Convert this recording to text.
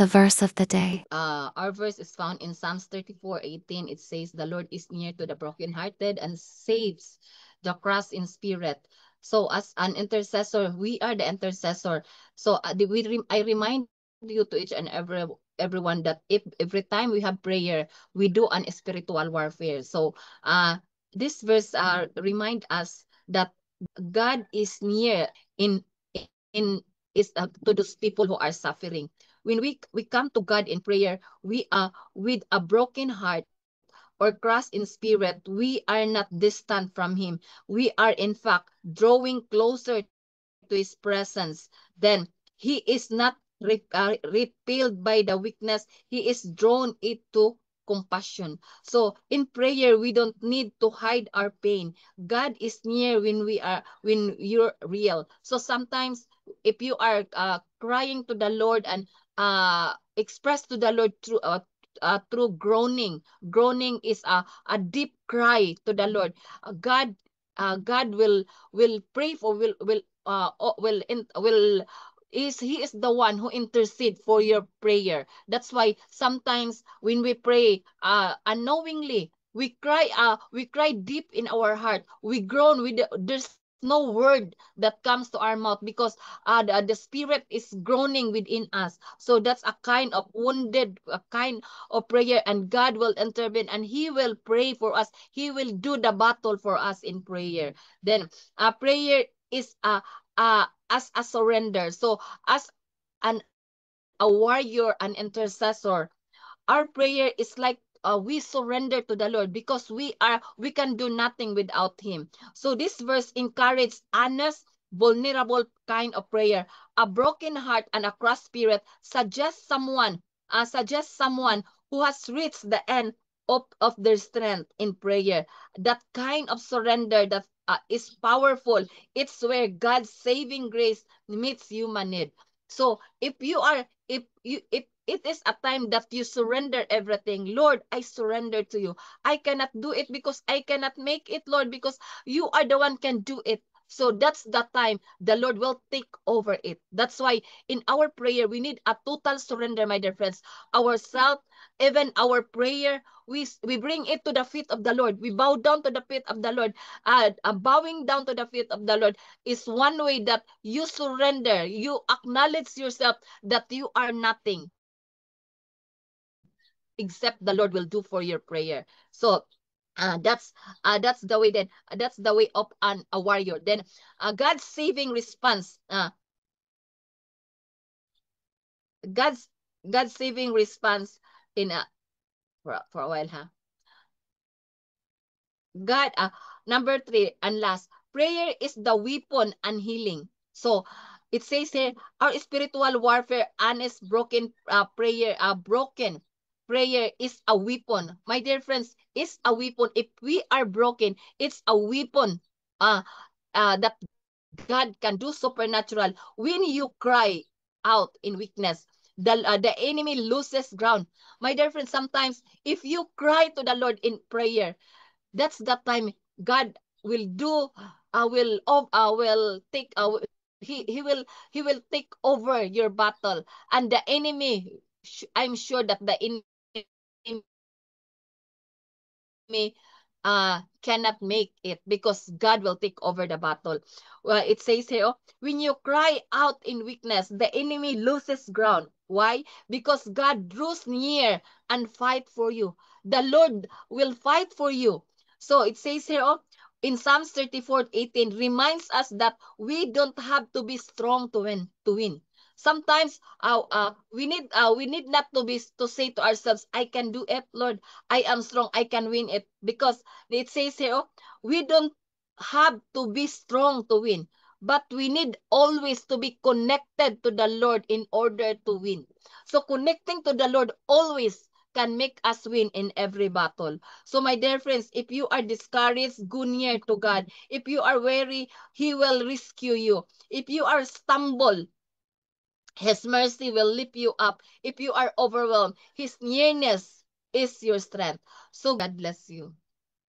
The verse of the day. Our verse is found in Psalms 34:18. It says, "The Lord is near to the brokenhearted and saves the crushed in spirit." So as an intercessor, we are the intercessor. So I remind you to each and everyone that if every time we have prayer, we do an spiritual warfare. So this verse remind us that God is near in is to those people who are suffering. When we come to God in prayer, we are with a broken heart or crushed in spirit. We are not distant from Him. We are in fact drawing closer to His presence. Then He is not repelled by the weakness. He is drawn into compassion. So in prayer, we don't need to hide our pain. God is near when you're real. So sometimes if you are crying to the Lord and express to the Lord through groaning. Groaning is a deep cry to the Lord. God will pray for will is he is the one who intercede for your prayer. That's why sometimes when we pray unknowingly, we cry deep in our heart. We groan with there's no word that comes to our mouth because the spirit is groaning within us. So that's a kind of wounded a kind of prayer, and God will intervene and He will pray for us. He will do the battle for us in prayer. Then prayer is as a surrender. So as a warrior, an intercessor, our prayer is like we surrender to the Lord because we can do nothing without Him. So this verse encourages honest, vulnerable kind of prayer. A broken heart and a crushed spirit suggests someone who has reached the end of their strength in prayer. That kind of surrender that is powerful. It's where God's saving grace meets human need. So if it is a time that you surrender everything, Lord, I surrender to you. I cannot do it because I cannot make it, Lord, because you are the one can do it. So that's the time the Lord will take over it. That's why in our prayer we need a total surrender, my dear friends. Ourself, even our prayer, we bring it to the feet of the Lord. We bow down to the feet of the Lord. Bowing down to the feet of the Lord is one way that you surrender. You acknowledge yourself that you are nothing except the Lord will do for your prayer. So that's the way that's the way of a warrior. Then God's saving response. God's saving response in for a while, huh? God, number three and last, prayer is the weapon and healing. So it says here, our spiritual warfare, honest, broken prayer is a weapon. My dear friends, is a weapon. If we are broken, it's a weapon. Uh, that God can do supernatural when you cry out in weakness. The enemy loses ground. My dear friends, sometimes if you cry to the Lord in prayer, that's the time God will do will take he will take over your battle, and the enemy I'm sure that the enemy cannot make it because God will take over the battle. Well, it says here, oh, when you cry out in weakness, the enemy loses ground. Why? Because God draws near and fight for you. The Lord will fight for you. So it says here, oh, in Psalms 34:18 reminds us that we don't have to be strong to win. Sometimes we need not to say to ourselves, I can do it, Lord. I am strong. I can win it. Because it says here, oh, we don't have to be strong to win. But we need always to be connected to the Lord in order to win. So connecting to the Lord always can make us win in every battle. So my dear friends, if you are discouraged, go near to God. If you are weary, He will rescue you. If you are stumbled, His mercy will lift you up. If you are overwhelmed, His nearness is your strength. So God bless you.